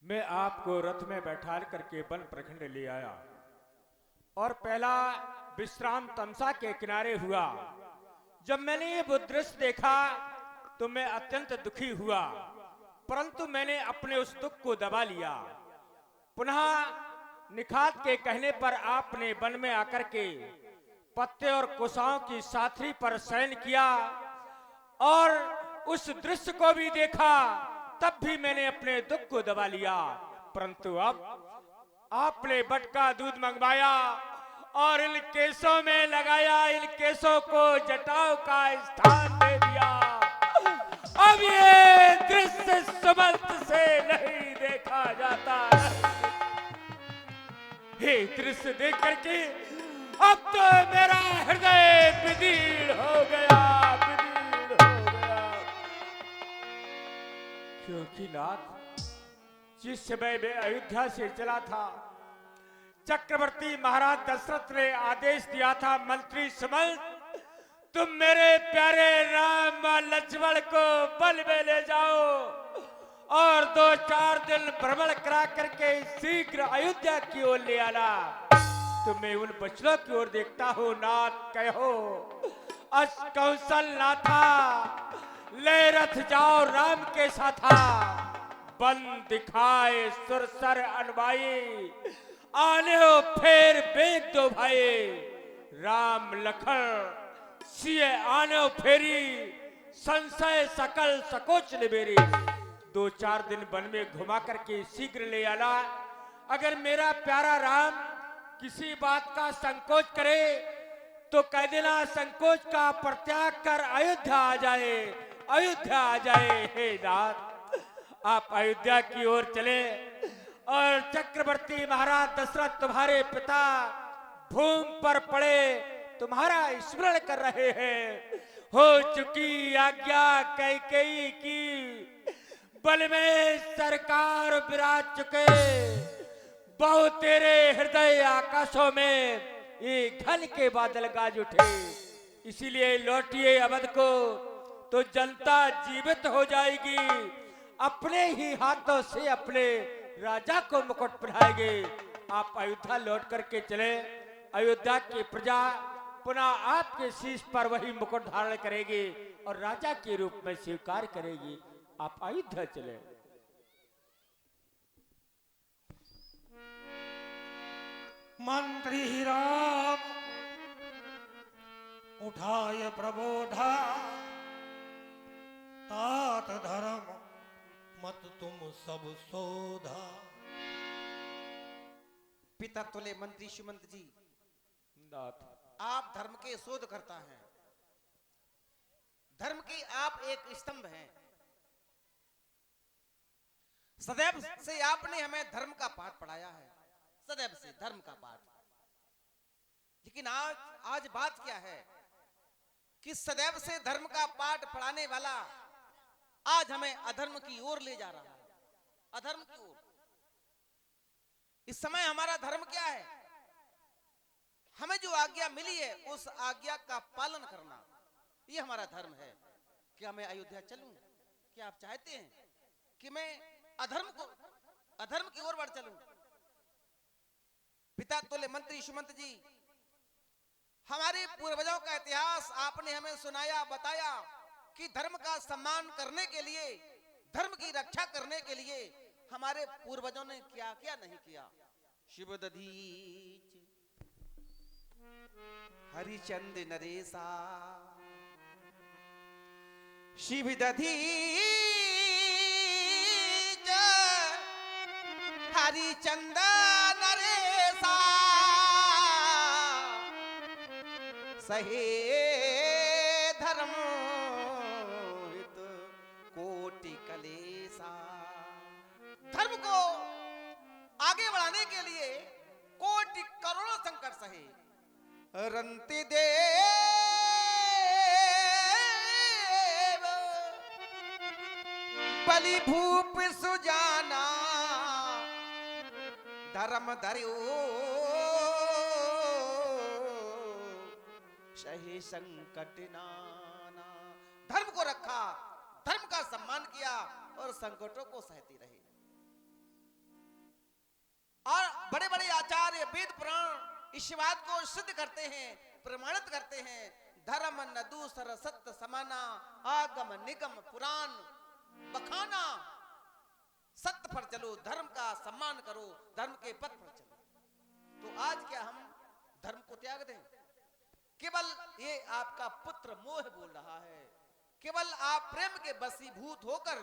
मैं आपको रथ में बैठा करके वन प्रखंड ले आया और पहला विश्राम तमसा के किनारे हुआ। जब मैंने ये वो दृश्य देखा तो मैं अत्यंत दुखी हुआ, परंतु मैंने अपने उस दुख को दबा लिया। पुनः निखात के कहने पर आपने वन में आकर के पत्ते और कुशाओं की साथरी पर शयन किया और उस दृश्य को भी देखा। तब भी मैंने अपने दुख को दबा लिया, परंतु अब आपने बट का दूध मंगवाया और इन केसों में लगाया, इन केसों को जटाओं का स्थान दे दिया। अब ये दृश्य सुमंत से नहीं देखा जाता। ये दृश्य देख करके अब तो मेरा हृदय विदीर्ण हो गया, विदीर्ण हो गया। क्योंकि नाथ, जिस समय मैं अयोध्या से चला था, चक्रवर्ती महाराज दशरथ ने आदेश दिया था, मंत्री सुमंत तुम मेरे प्यारे राम लक्ष्मण को वन में ले जाओ और 2-4 दिन भ्रमण करा करके शीघ्र अयोध्या की ओर ले आना। तो मैं उन बचनों की ओर देखता हूँ, नाथ कहो अस कौशल नाथा ले रथ जाओ राम के साथा, बन दिखाए सुरसर अनवाई, आने हो फेर बेग दो भाई, राम लखन सिए आने हो फेरी, संशय सकल सकोच निबेरी। 2-4 दिन वन में घुमा करके शीघ्र ले आना। अगर मेरा प्यारा राम किसी बात का संकोच करे तो कह देना संकोच का परित्याग कर अयोध्या आ जाए, अयोध्या आ जाए। हे नाथ, आप अयोध्या की ओर चले और चक्रवर्ती महाराज दशरथ तुम्हारे पिता भूमि पर पड़े तुम्हारा स्मरण कर रहे हैं। हो चुकी आज्ञा कैकेयी की, बल में सरकार विराज चुके, बहु तेरे हृदय आकाशों में ये घन के बादल गाज उठे। इसीलिए लौटिए अवध को तो जनता जीवित हो जाएगी, अपने ही हाथों से अपने राजा को मुकुट पहनाएंगे। आप अयोध्या लौट करके चले, अयोध्या की प्रजा पुनः आपके शीश पर वही मुकुट धारण करेगी और राजा के रूप में स्वीकार करेगी। आप अयोध्या चले। मंत्री राम उठाए प्रबोधा, तात धर्म मत तुम सब शोधा। पिता तुले मंत्री सुमंत जी, नाथ, आप धर्म के शोध करता हैं, धर्म के आप एक स्तंभ हैं। सदैव से आपने हमें धर्म का पाठ पढ़ाया है, सदैव से धर्म का पाठ। लेकिन आज बात क्या है कि सदैव से धर्म का पाठ पढ़ाने वाला आज हमें अधर्म की ओर ले जा रहा है, अधर्म की ओर। इस समय हमारा धर्म क्या है? हमें जो आज्ञा मिली है उस आज्ञा का पालन करना, ये हमारा धर्म है। क्या मैं अयोध्या चलूं? क्या आप चाहते हैं कि मैं अधर्म की ओर बढ़ चलूं? पिता तुल्य मंत्री सुमंत जी, हमारे पूर्वजों का इतिहास आपने हमें सुनाया, बताया कि धर्म का सम्मान करने के लिए, धर्म की रक्षा करने के लिए हमारे पूर्वजों ने क्या क्या नहीं किया। शिव दधीच हरिचंद नरेशा, शिव दधीच हरिचंद नरेशा, सहे धर्म हित कोटि कलेसा। धर्म को आगे बढ़ाने के लिए कोटि करोड़ों संकट सहे। रंति देव बलि भूप सुजाना, धर्म धर्यो सहे संकट नाना। धर्म को रखा, धर्म का सम्मान किया और संकटों को सहती रही। बड़े बड़े आचार्य वेद पुराण इस बात को सिद्ध करते हैं, प्रमाणित करते हैं। धर्म न दूसर सत्य समाना, आगम निगम पुराण बखाना। सत्य पर चलो, धर्म का सम्मान करो, धर्म के पथ पर चलो। तो आज क्या हम धर्म को त्याग दें? केवल ये आपका पुत्र मोह बोल रहा है, केवल आप प्रेम के वशीभूत होकर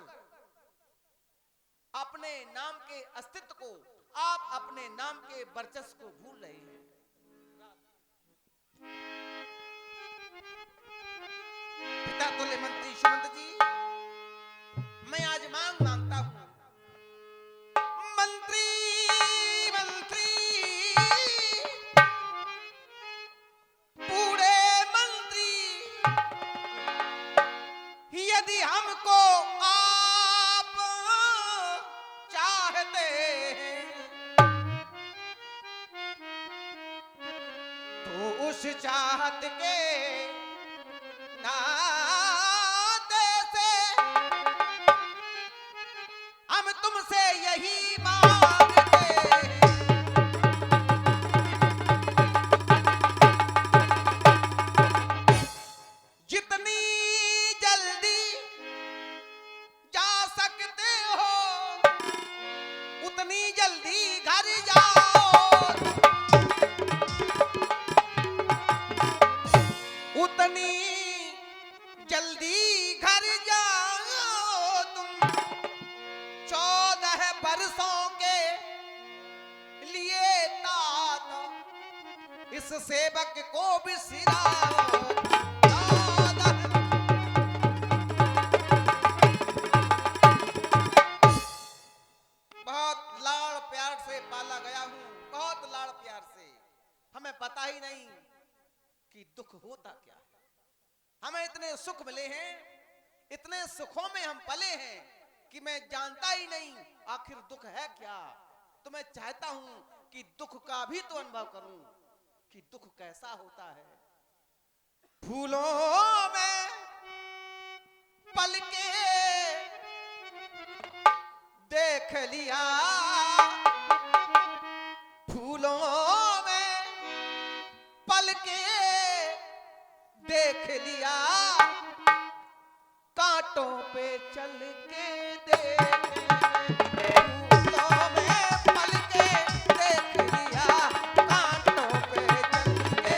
अपने नाम के अस्तित्व को, आप अपने नाम के वर्चस्व को भूल रहे हैं। पिता तुल्य मंत्री सुमंत जी, मैं आज मांग मांगता हूं। मंत्री मंत्री पूरे मंत्री, यदि हमको आप चाहते हैं तो उस चाहत के नाते से हम तुमसे यही मांगते हैं। जितनी जल्दी जा सकते हो उतनी जल्दी घर जाओ, उतनी जल्दी घर जाओ। तुम 14 बरसों के लिए तात इस सेवक को बिसराओ। बहुत लाड़ प्यार से पाला गया हूं, बहुत लाड़ प्यार से। हमें पता ही नहीं कि दुख होता क्या है। हमें इतने सुख मिले हैं, इतने सुखों में हम पले हैं कि मैं जानता ही नहीं आखिर दुख है क्या। तो मैं चाहता हूं कि दुख का भी तो अनुभव करूं कि दुख कैसा होता है। फूलों में पल के देख लिया, फूलों में पल के देख लिया, कांटों पे चल के देख। फूलों में पल के देख लिया, कांटों पे चल के।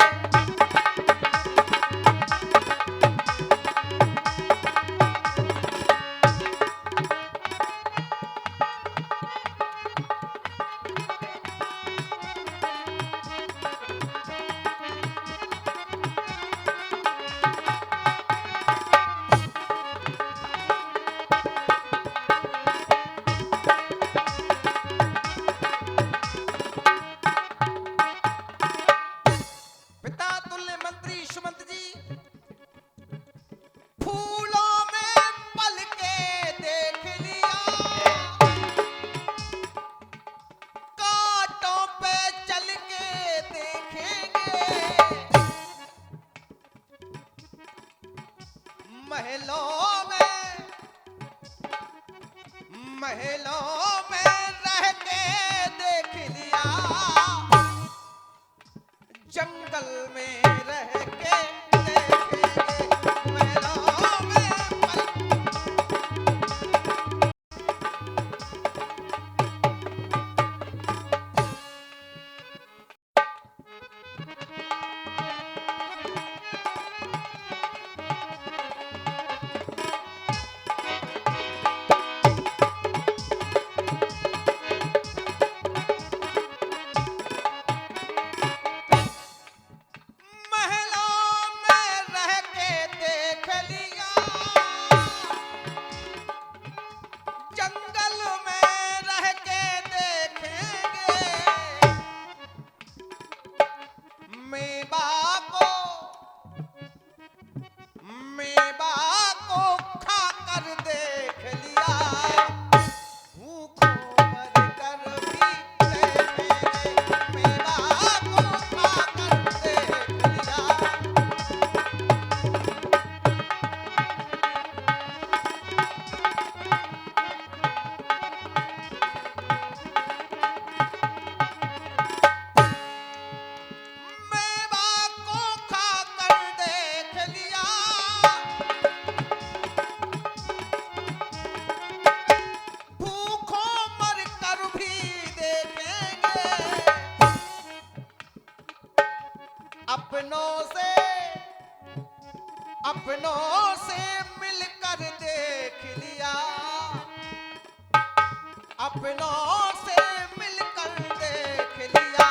सपनों से मिलकर देख लिया,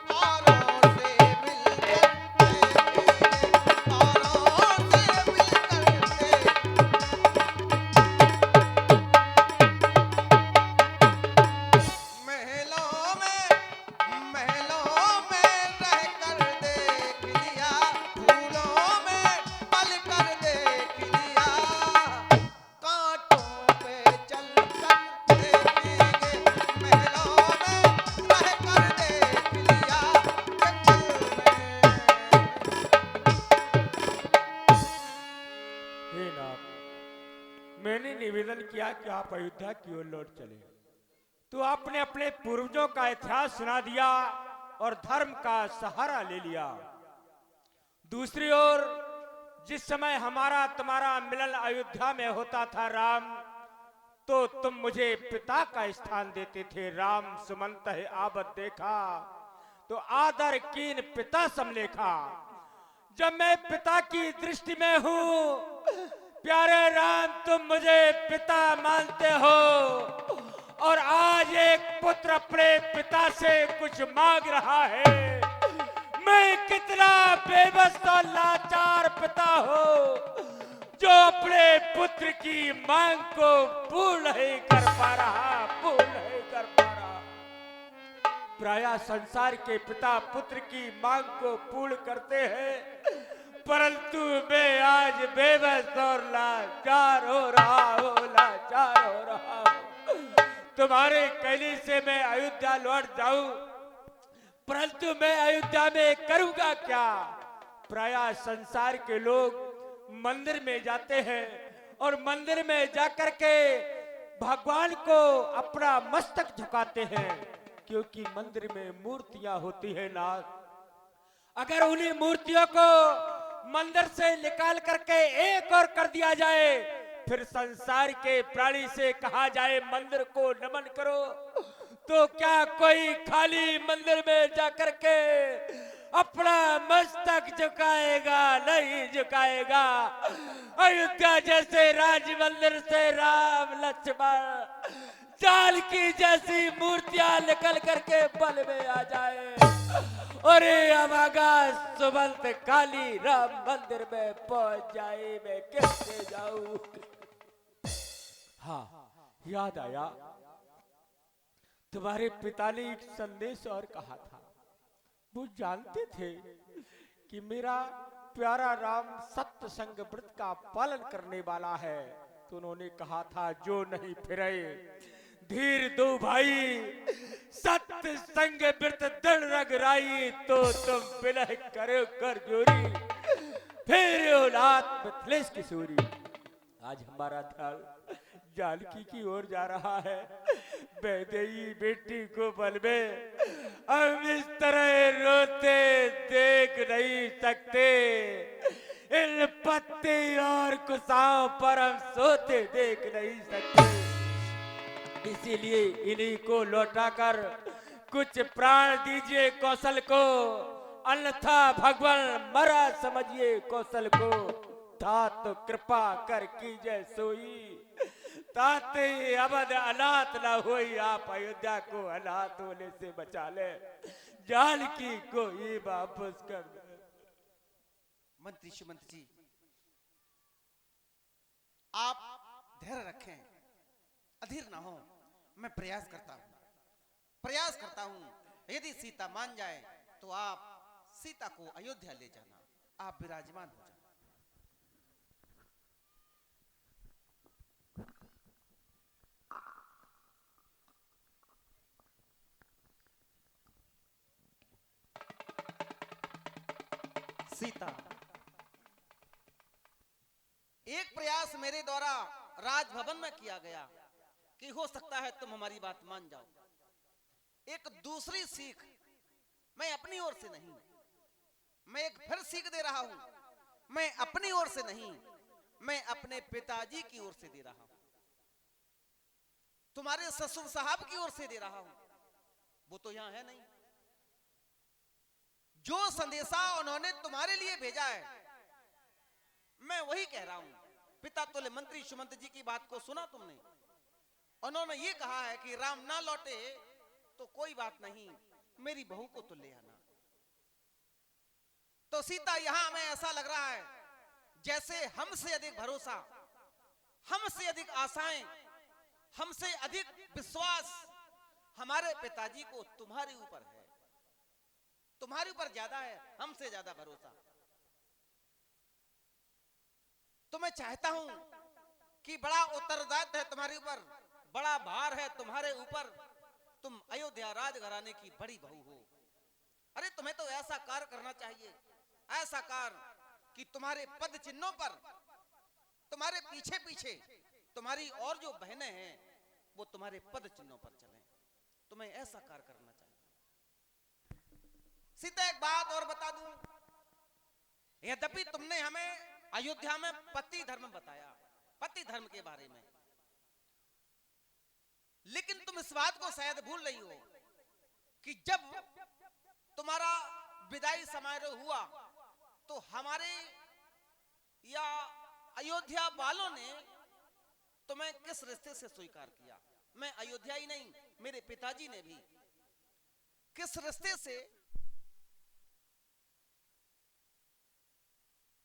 तारों से मिलकर देख लिए, तारों से मिलकर देख। महलों में रहकर देख लिया, फूलों में पलकर देख लिया, कांटों पे चलकर देखेंगे, महलों में रहकर देख लिया, जंगल में। हे नाथ, मैंने निवेदन किया कि आप अयोध्या की ओर लौट चले, तो आपने अपने पूर्वजों का इतिहास सुना दिया और धर्म का सहारा ले लिया। दूसरी ओर जिस समय हमारा तुम्हारा मिलन अयोध्या में होता था राम, तो तुम मुझे पिता का स्थान देते थे। राम सुमंत है आबद देखा, तो आदर कीन पिता समलेखा। जब मैं पिता की दृष्टि में हूं, प्यारे राम तुम मुझे पिता मानते हो, और आज एक पुत्र अपने पिता से कुछ मांग रहा है। मैं कितना बेबस और लाचार पिता हो जो अपने पुत्र की मांग को पूर्ण नहीं कर पा रहा, पूर्ण नहीं कर पा रहा। प्राय संसार के पिता पुत्र की मांग को पूर्ण करते हैं, परंतु मैं आज बेबस और लाचार हो रहा हूँ, लाचार हो रहा हूँ। तुम्हारे कहने से मैं अयोध्या लौट जाऊं, परंतु मैं अयोध्या में करूंगा क्या? प्राय संसार के लोग मंदिर में जाते हैं और मंदिर में जाकर के भगवान को अपना मस्तक झुकाते हैं, क्योंकि मंदिर में मूर्तियां होती है नाथ। अगर उन्हीं मूर्तियों को मंदिर से निकाल करके एक और कर दिया जाए, फिर संसार के प्राणी से कहा जाए मंदिर को नमन करो, तो क्या कोई खाली मंदिर में जाकर के अपना मस्तक झुकाएगा? नहीं झुकाएगा। अयोध्या जैसे राज मंदिर से राम लक्ष्मण जानकी जैसी मूर्तियां निकल करके बल में आ जाए, अरे अभागा सुमंत काली राम मंदिर में पहुंच जाए, मैं कैसे जाऊं? हाँ, याद आया, तुम्हारे पिता ने एक संदेश और कहा था। वो जानते थे कि मेरा प्यारा राम सत्य संग व्रत का पालन करने वाला है, तो उन्होंने कहा था जो नहीं फिरे धीर दो भाई, सत्य संग व्रत दृढ़ रग राई, तो तुम विलह करो कर जोरी, फिर औलाद मिथिलेश किशोरी। आज हमारा ध्यान जानकी की ओर जा रहा है। वैदेही बेटी को बल में हम इस तरह रोते देख नहीं सकते, इन पत्ते और कुसाओं पर हम सोते देख नहीं सकते। इसीलिए इन्हीं को लौटाकर कुछ प्राण दीजिए कौशल को, अन्यथा भगवान मरा समझिए कौशल को। तात कृपा कर कीजिए सोई, ताते अवध अनाथ न होई, आप अयोध्या को अनाथ होने से बचा ले, जानकी को ही वापस कर दे। मंत्री सुमंत जी, आप धैर्य रखें, अधीर ना हो। मैं प्रयास करता हूं। यदि सीता मान जाए तो आप सीता को अयोध्या ले जाना, आप विराजमान हो जाना। सीता, एक प्रयास मेरे द्वारा राजभवन में किया गया कि हो सकता है तुम हमारी बात मान जाओ। एक दूसरी सीख मैं अपनी ओर से नहीं, मैं एक फिर सीख दे रहा हूं। मैं अपनी ओर से नहीं, मैं अपने पिताजी की ओर से दे रहा हूं, तुम्हारे ससुर साहब की ओर से दे रहा हूं। वो तो यहां है नहीं। जो संदेशा उन्होंने तुम्हारे लिए भेजा है, मैं वही कह रहा हूं। पिता तुल्य मंत्री सुमंत जी की बात को सुना तुमने? उन्होंने ये कहा है कि राम ना लौटे तो कोई बात नहीं, मेरी बहू को तो ले आना। तो सीता यहां हमें ऐसा लग रहा है जैसे हमसे अधिक भरोसा, हमसे अधिक आशाएं, हमसे अधिक विश्वास हमारे पिताजी को तुम्हारे ऊपर है, तुम्हारे ऊपर ज्यादा है, हमसे ज्यादा भरोसा। तो मैं चाहता हूं कि बड़ा उत्तरदायित्व है तुम्हारे ऊपर, बड़ा भार है तुम्हारे ऊपर, तुम अयोध्या राजघराने की बड़ी बहू हो। अरे तुम्हें तो ऐसा कार्य करना चाहिए, ऐसा कार्य कि तुम्हारे पद चिन्हों पर, तुम्हारे पीछे पीछे तुम्हारी और जो बहनें हैं वो तुम्हारे पद चिन्हों पर चलें। तुम्हें ऐसा कार्य करना चाहिए। सीता एक बात और बता दूं, यद्यपि तुमने हमें अयोध्या में पति धर्म बताया, पति धर्म के बारे में, लेकिन तुम इस बात को शायद भूल रही हो कि जब तुम्हारा विदाई समारोह हुआ तो हमारे या अयोध्या वालों ने तुम्हें किस रिश्ते से स्वीकार किया। मैं अयोध्या ही नहीं, मेरे पिताजी ने भी किस रिश्ते से